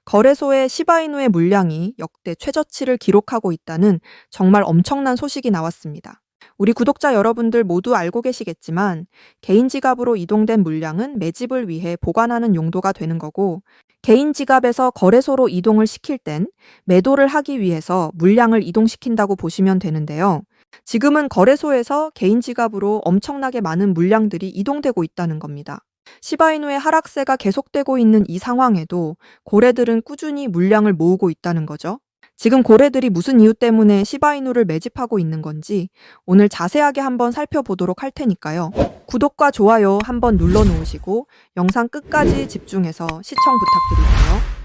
거래소의 시바이누의 물량이 역대 최저치를 기록하고 있다는 정말 엄청난 소식이 나왔습니다. 우리 구독자 여러분들 모두 알고 계시겠지만 개인 지갑으로 이동된 물량은 매집을 위해 보관하는 용도가 되는 거고, 개인 지갑에서 거래소로 이동을 시킬 땐 매도를 하기 위해서 물량을 이동시킨다고 보시면 되는데요. 지금은 거래소에서 개인 지갑으로 엄청나게 많은 물량들이 이동되고 있다는 겁니다. 시바이누의 하락세가 계속되고 있는 이 상황에도 고래들은 꾸준히 물량을 모으고 있다는 거죠. 지금 고래들이 무슨 이유 때문에 시바이누를 매집하고 있는 건지 오늘 자세하게 한번 살펴보도록 할 테니까요. 구독과 좋아요 한번 눌러 놓으시고 영상 끝까지 집중해서 시청 부탁드릴게요.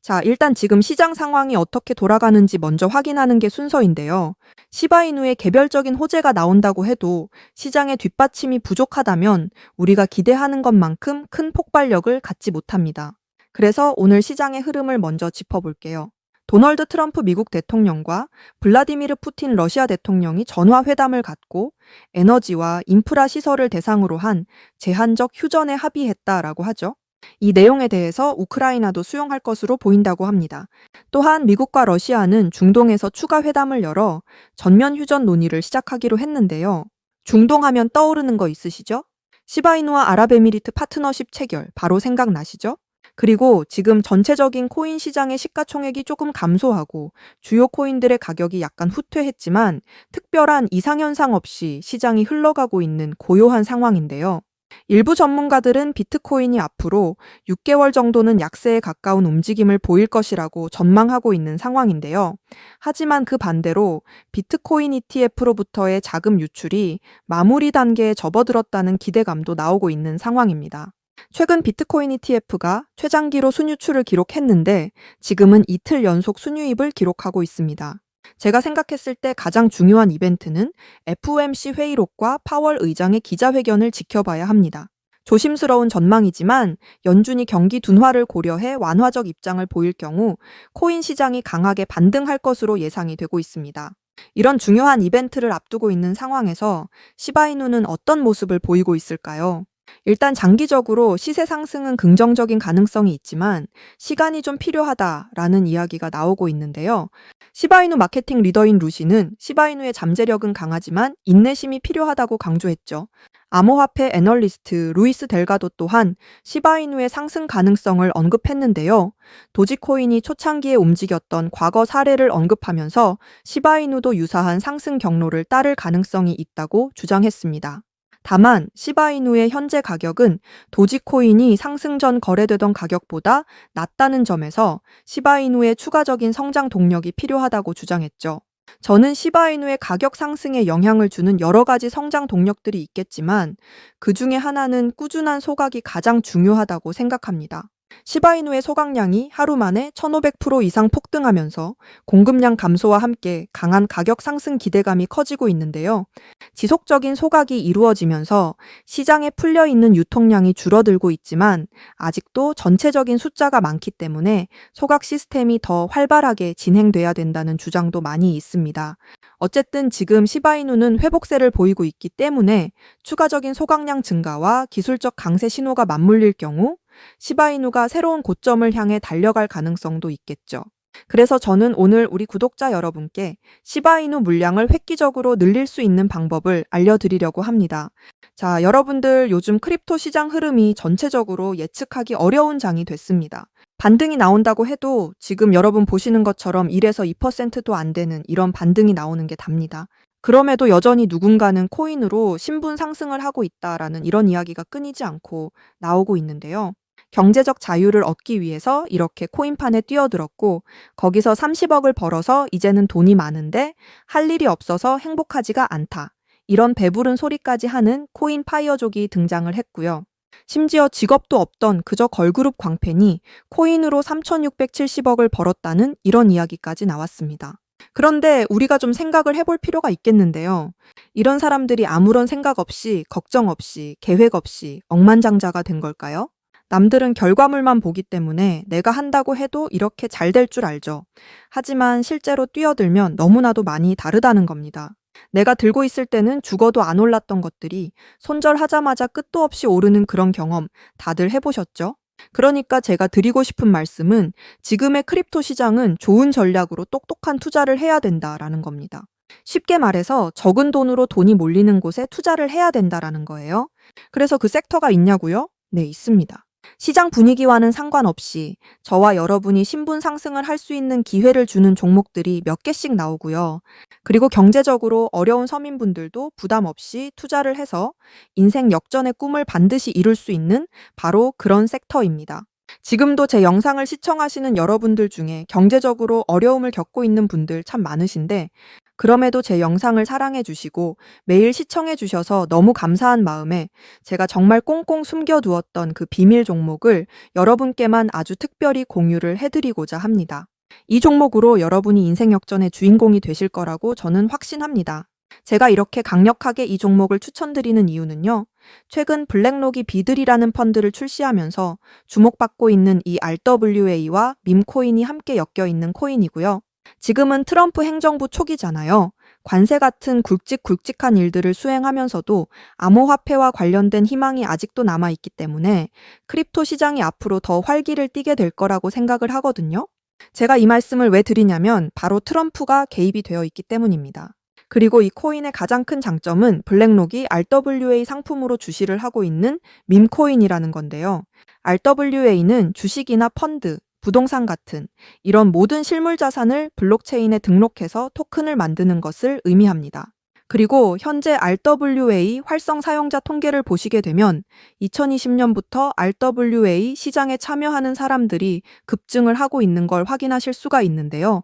자, 일단 지금 시장 상황이 어떻게 돌아가는지 먼저 확인하는 게 순서인데요. 시바이누의 개별적인 호재가 나온다고 해도 시장의 뒷받침이 부족하다면 우리가 기대하는 것만큼 큰 폭발력을 갖지 못합니다. 그래서 오늘 시장의 흐름을 먼저 짚어볼게요. 도널드 트럼프 미국 대통령과 블라디미르 푸틴 러시아 대통령이 전화 회담을 갖고 에너지와 인프라 시설을 대상으로 한 제한적 휴전에 합의했다라고 하죠. 이 내용에 대해서 우크라이나도 수용할 것으로 보인다고 합니다. 또한 미국과 러시아는 중동에서 추가 회담을 열어 전면 휴전 논의를 시작하기로 했는데요. 중동하면 떠오르는 거 있으시죠? 시바이누와 아랍에미리트 파트너십 체결 바로 생각나시죠? 그리고 지금 전체적인 코인 시장의 시가총액이 조금 감소하고 주요 코인들의 가격이 약간 후퇴했지만 특별한 이상현상 없이 시장이 흘러가고 있는 고요한 상황인데요. 일부 전문가들은 비트코인이 앞으로 6개월 정도는 약세에 가까운 움직임을 보일 것이라고 전망하고 있는 상황인데요. 하지만 그 반대로 비트코인 ETF로부터의 자금 유출이 마무리 단계에 접어들었다는 기대감도 나오고 있는 상황입니다. 최근 비트코인 ETF가 최장기로 순유출을 기록했는데 지금은 이틀 연속 순유입을 기록하고 있습니다. 제가 생각했을 때 가장 중요한 이벤트는 FOMC 회의록과 파월 의장의 기자회견을 지켜봐야 합니다. 조심스러운 전망이지만 연준이 경기 둔화를 고려해 완화적 입장을 보일 경우 코인 시장이 강하게 반등할 것으로 예상이 되고 있습니다. 이런 중요한 이벤트를 앞두고 있는 상황에서 시바이누는 어떤 모습을 보이고 있을까요? 일단 장기적으로 시세 상승은 긍정적인 가능성이 있지만 시간이 좀 필요하다라는 이야기가 나오고 있는데요. 시바이누 마케팅 리더인 루시는 시바이누의 잠재력은 강하지만 인내심이 필요하다고 강조했죠. 암호화폐 애널리스트 루이스 델가도 또한 시바이누의 상승 가능성을 언급했는데요. 도지코인이 초창기에 움직였던 과거 사례를 언급하면서 시바이누도 유사한 상승 경로를 따를 가능성이 있다고 주장했습니다. 다만 시바이누의 현재 가격은 도지코인이 상승 전 거래되던 가격보다 낮다는 점에서 시바이누의 추가적인 성장 동력이 필요하다고 주장했죠. 저는 시바이누의 가격 상승에 영향을 주는 여러 가지 성장 동력들이 있겠지만 그 중에 하나는 꾸준한 소각이 가장 중요하다고 생각합니다. 시바이누의 소각량이 하루 만에 1500% 이상 폭등하면서 공급량 감소와 함께 강한 가격 상승 기대감이 커지고 있는데요. 지속적인 소각이 이루어지면서 시장에 풀려있는 유통량이 줄어들고 있지만 아직도 전체적인 숫자가 많기 때문에 소각 시스템이 더 활발하게 진행돼야 된다는 주장도 많이 있습니다. 어쨌든 지금 시바이누는 회복세를 보이고 있기 때문에 추가적인 소각량 증가와 기술적 강세 신호가 맞물릴 경우 시바이누가 새로운 고점을 향해 달려갈 가능성도 있겠죠. 그래서 저는 오늘 우리 구독자 여러분께 시바이누 물량을 획기적으로 늘릴 수 있는 방법을 알려드리려고 합니다. 자, 여러분들 요즘 크립토 시장 흐름이 전체적으로 예측하기 어려운 장이 됐습니다. 반등이 나온다고 해도 지금 여러분 보시는 것처럼 1에서 2%도 안 되는 이런 반등이 나오는 게 답니다. 그럼에도 여전히 누군가는 코인으로 신분 상승을 하고 있다라는 이런 이야기가 끊이지 않고 나오고 있는데요. 경제적 자유를 얻기 위해서 이렇게 코인판에 뛰어들었고 거기서 30억을 벌어서 이제는 돈이 많은데 할 일이 없어서 행복하지가 않다. 이런 배부른 소리까지 하는 코인 파이어족이 등장을 했고요. 심지어 직업도 없던 그저 걸그룹 광팬이 코인으로 3,670억을 벌었다는 이런 이야기까지 나왔습니다. 그런데 우리가 좀 생각을 해볼 필요가 있겠는데요. 이런 사람들이 아무런 생각 없이, 걱정 없이, 계획 없이 억만장자가 된 걸까요? 남들은 결과물만 보기 때문에 내가 한다고 해도 이렇게 잘 될 줄 알죠. 하지만 실제로 뛰어들면 너무나도 많이 다르다는 겁니다. 내가 들고 있을 때는 죽어도 안 올랐던 것들이 손절하자마자 끝도 없이 오르는 그런 경험 다들 해보셨죠? 그러니까 제가 드리고 싶은 말씀은 지금의 크립토 시장은 좋은 전략으로 똑똑한 투자를 해야 된다라는 겁니다. 쉽게 말해서 적은 돈으로 돈이 몰리는 곳에 투자를 해야 된다라는 거예요. 그래서 그 섹터가 있냐고요? 네, 있습니다. 시장 분위기와는 상관없이 저와 여러분이 신분 상승을 할 수 있는 기회를 주는 종목들이 몇 개씩 나오고요. 그리고 경제적으로 어려운 서민분들도 부담 없이 투자를 해서 인생 역전의 꿈을 반드시 이룰 수 있는 바로 그런 섹터입니다. 지금도 제 영상을 시청하시는 여러분들 중에 경제적으로 어려움을 겪고 있는 분들 참 많으신데, 그럼에도 제 영상을 사랑해 주시고 매일 시청해 주셔서 너무 감사한 마음에 제가 정말 꽁꽁 숨겨두었던 그 비밀 종목을 여러분께만 아주 특별히 공유를 해드리고자 합니다. 이 종목으로 여러분이 인생 역전의 주인공이 되실 거라고 저는 확신합니다. 제가 이렇게 강력하게 이 종목을 추천드리는 이유는요. 최근 블랙록이 비들이라는 펀드를 출시하면서 주목받고 있는 이 RWA와 밈코인이 함께 엮여 있는 코인이고요. 지금은 트럼프 행정부 초기잖아요. 관세 같은 굵직굵직한 일들을 수행하면서도 암호화폐와 관련된 희망이 아직도 남아있기 때문에 크립토 시장이 앞으로 더 활기를 띠게 될 거라고 생각을 하거든요. 제가 이 말씀을 왜 드리냐면 바로 트럼프가 개입이 되어 있기 때문입니다. 그리고 이 코인의 가장 큰 장점은 블랙록이 RWA 상품으로 주시를 하고 있는 밈코인이라는 건데요. RWA는 주식이나 펀드, 부동산 같은 이런 모든 실물 자산을 블록체인에 등록해서 토큰을 만드는 것을 의미합니다. 그리고 현재 RWA 활성 사용자 통계를 보시게 되면 2020년부터 RWA 시장에 참여하는 사람들이 급증을 하고 있는 걸 확인하실 수가 있는데요.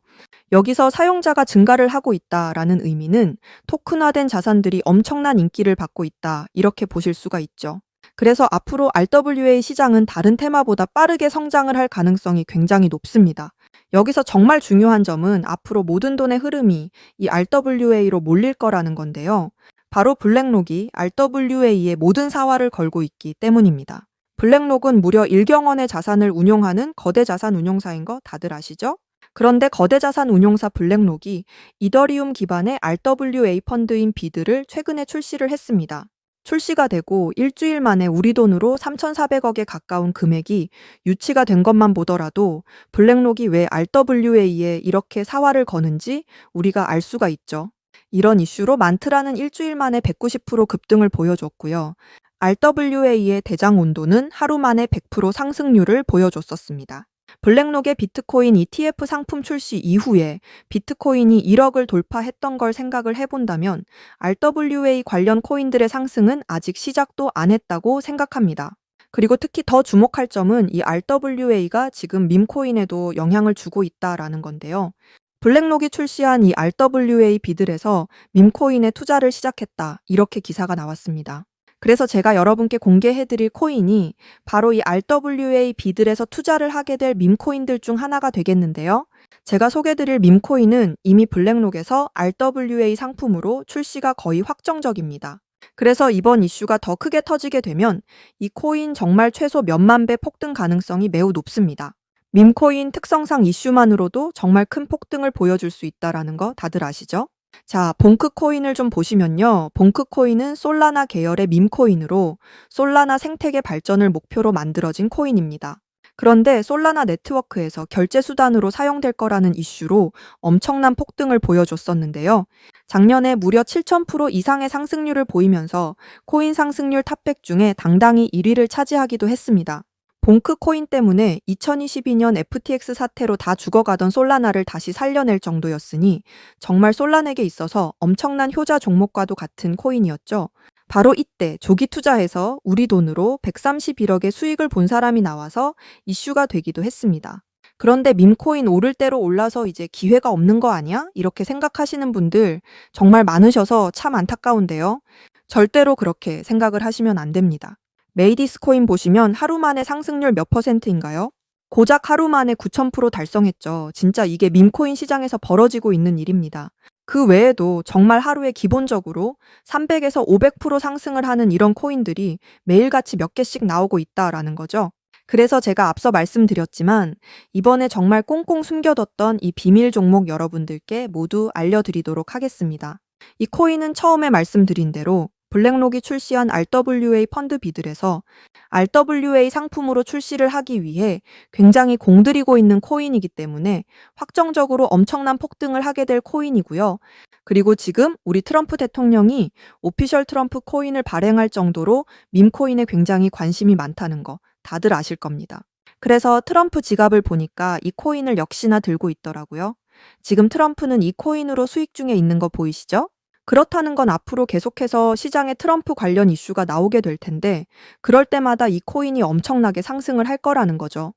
여기서 사용자가 증가를 하고 있다라는 의미는 토큰화된 자산들이 엄청난 인기를 받고 있다, 이렇게 보실 수가 있죠. 그래서 앞으로 RWA 시장은 다른 테마보다 빠르게 성장을 할 가능성이 굉장히 높습니다. 여기서 정말 중요한 점은 앞으로 모든 돈의 흐름이 이 RWA로 몰릴 거라는 건데요. 바로 블랙록이 RWA의 모든 사활을 걸고 있기 때문입니다. 블랙록은 무려 1경 원의 자산을 운용하는 거대 자산 운용사인 거 다들 아시죠? 그런데 거대 자산 운용사 블랙록이 이더리움 기반의 RWA 펀드인 비드를 최근에 출시를 했습니다. 출시가 되고 일주일 만에 우리 돈으로 3,400억에 가까운 금액이 유치가 된 것만 보더라도 블랙록이 왜 RWA에 이렇게 사활을 거는지 우리가 알 수가 있죠. 이런 이슈로 만트라는 일주일 만에 190% 급등을 보여줬고요. RWA의 대장 온도는 하루 만에 100% 상승률을 보여줬었습니다. 블랙록의 비트코인 ETF 상품 출시 이후에 비트코인이 1억을 돌파했던 걸 생각을 해본다면 RWA 관련 코인들의 상승은 아직 시작도 안 했다고 생각합니다. 그리고 특히 더 주목할 점은 이 RWA가 지금 밈코인에도 영향을 주고 있다라는 건데요. 블랙록이 출시한 이 RWA 비들에서 밈코인에 투자를 시작했다, 이렇게 기사가 나왔습니다. 그래서 제가 여러분께 공개해드릴 코인이 바로 이 RWA 비들에서 투자를 하게 될 밈코인들 중 하나가 되겠는데요. 제가 소개드릴 밈코인은 이미 블랙록에서 RWA 상품으로 출시가 거의 확정적입니다. 그래서 이번 이슈가 더 크게 터지게 되면 이 코인 정말 최소 몇만 배 폭등 가능성이 매우 높습니다. 밈코인 특성상 이슈만으로도 정말 큰 폭등을 보여줄 수 있다는 거 다들 아시죠? 자, 봉크 코인을 좀 보시면요. 봉크 코인은 솔라나 계열의 밈코인으로 솔라나 생태계 발전을 목표로 만들어진 코인입니다. 그런데 솔라나 네트워크에서 결제 수단으로 사용될 거라는 이슈로 엄청난 폭등을 보여줬었는데요. 작년에 무려 7,000% 이상의 상승률을 보이면서 코인 상승률 탑100 중에 당당히 1위를 차지하기도 했습니다. 봉크 코인 때문에 2022년 FTX 사태로 다 죽어가던 솔라나를 다시 살려낼 정도였으니 정말 솔라나에게 있어서 엄청난 효자 종목과도 같은 코인이었죠. 바로 이때 조기 투자해서 우리 돈으로 131억의 수익을 본 사람이 나와서 이슈가 되기도 했습니다. 그런데 밈코인 오를 대로 올라서 이제 기회가 없는 거 아니야? 이렇게 생각하시는 분들 정말 많으셔서 참 안타까운데요. 절대로 그렇게 생각을 하시면 안 됩니다. 메이디스 코인 보시면 하루 만에 상승률 몇 %인가요? 고작 하루 만에 9,000% 달성했죠. 진짜 이게 밈코인 시장에서 벌어지고 있는 일입니다. 그 외에도 정말 하루에 기본적으로 300에서 500% 상승을 하는 이런 코인들이 매일같이 몇 개씩 나오고 있다라는 거죠. 그래서 제가 앞서 말씀드렸지만 이번에 정말 꽁꽁 숨겨뒀던 이 비밀 종목 여러분들께 모두 알려드리도록 하겠습니다. 이 코인은 처음에 말씀드린 대로 블랙록이 출시한 RWA 펀드 비들에서 RWA 상품으로 출시를 하기 위해 굉장히 공들이고 있는 코인이기 때문에 확정적으로 엄청난 폭등을 하게 될 코인이고요. 그리고 지금 우리 트럼프 대통령이 오피셜 트럼프 코인을 발행할 정도로 밈코인에 굉장히 관심이 많다는 거 다들 아실 겁니다. 그래서 트럼프 지갑을 보니까 이 코인을 역시나 들고 있더라고요. 지금 트럼프는 이 코인으로 수익 중에 있는 거 보이시죠? 그렇다는 건 앞으로 계속해서 시장에 트럼프 관련 이슈가 나오게 될 텐데, 그럴 때마다 이 코인이 엄청나게 상승을 할 거라는 거죠.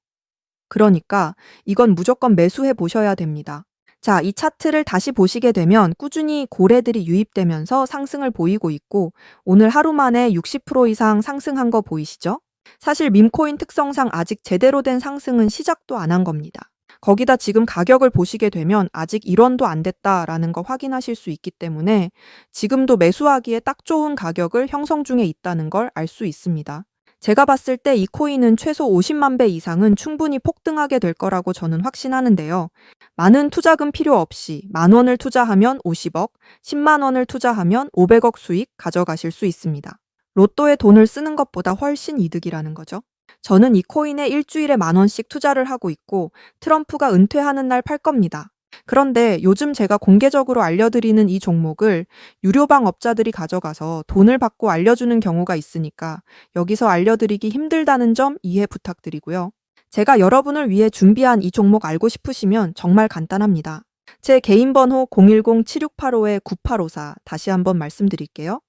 그러니까 이건 무조건 매수해 보셔야 됩니다. 자, 이 차트를 다시 보시게 되면 꾸준히 고래들이 유입되면서 상승을 보이고 있고, 오늘 하루 만에 60% 이상 상승한 거 보이시죠? 사실 밈코인 특성상 아직 제대로 된 상승은 시작도 안 한 겁니다. 거기다 지금 가격을 보시게 되면 아직 1원도 안 됐다라는 거 확인하실 수 있기 때문에 지금도 매수하기에 딱 좋은 가격을 형성 중에 있다는 걸 알 수 있습니다. 제가 봤을 때 이 코인은 최소 50만 배 이상은 충분히 폭등하게 될 거라고 저는 확신하는데요. 많은 투자금 필요 없이 10,000원을 투자하면 50억, 10만 원을 투자하면 500억 수익 가져가실 수 있습니다. 로또에 돈을 쓰는 것보다 훨씬 이득이라는 거죠. 저는 이 코인에 일주일에 10,000원씩 투자를 하고 있고 트럼프가 은퇴하는 날 팔 겁니다. 그런데 요즘 제가 공개적으로 알려드리는 이 종목을 유료방 업자들이 가져가서 돈을 받고 알려주는 경우가 있으니까 여기서 알려드리기 힘들다는 점 이해 부탁드리고요. 제가 여러분을 위해 준비한 이 종목 알고 싶으시면 정말 간단합니다. 제 개인 번호 010-7685-9854 다시 한번 말씀드릴게요.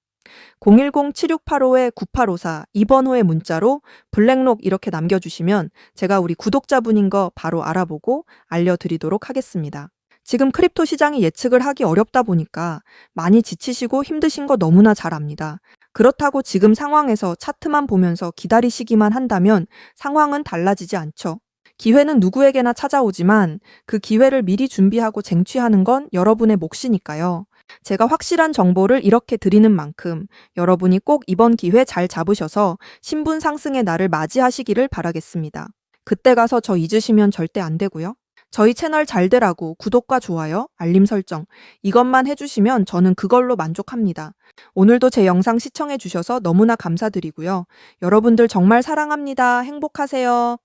010-7685-9854 이 번호의 문자로 블랙록 이렇게 남겨주시면 제가 우리 구독자분인 거 바로 알아보고 알려드리도록 하겠습니다. 지금 크립토 시장이 예측을 하기 어렵다 보니까 많이 지치시고 힘드신 거 너무나 잘 압니다. 그렇다고 지금 상황에서 차트만 보면서 기다리시기만 한다면 상황은 달라지지 않죠. 기회는 누구에게나 찾아오지만 그 기회를 미리 준비하고 쟁취하는 건 여러분의 몫이니까요. 제가 확실한 정보를 이렇게 드리는 만큼 여러분이 꼭 이번 기회 잘 잡으셔서 신분 상승의 날을 맞이하시기를 바라겠습니다. 그때 가서 저 잊으시면 절대 안 되고요. 저희 채널 잘 되라고 구독과 좋아요, 알림 설정 이것만 해주시면 저는 그걸로 만족합니다. 오늘도 제 영상 시청해 주셔서 너무나 감사드리고요. 여러분들 정말 사랑합니다. 행복하세요.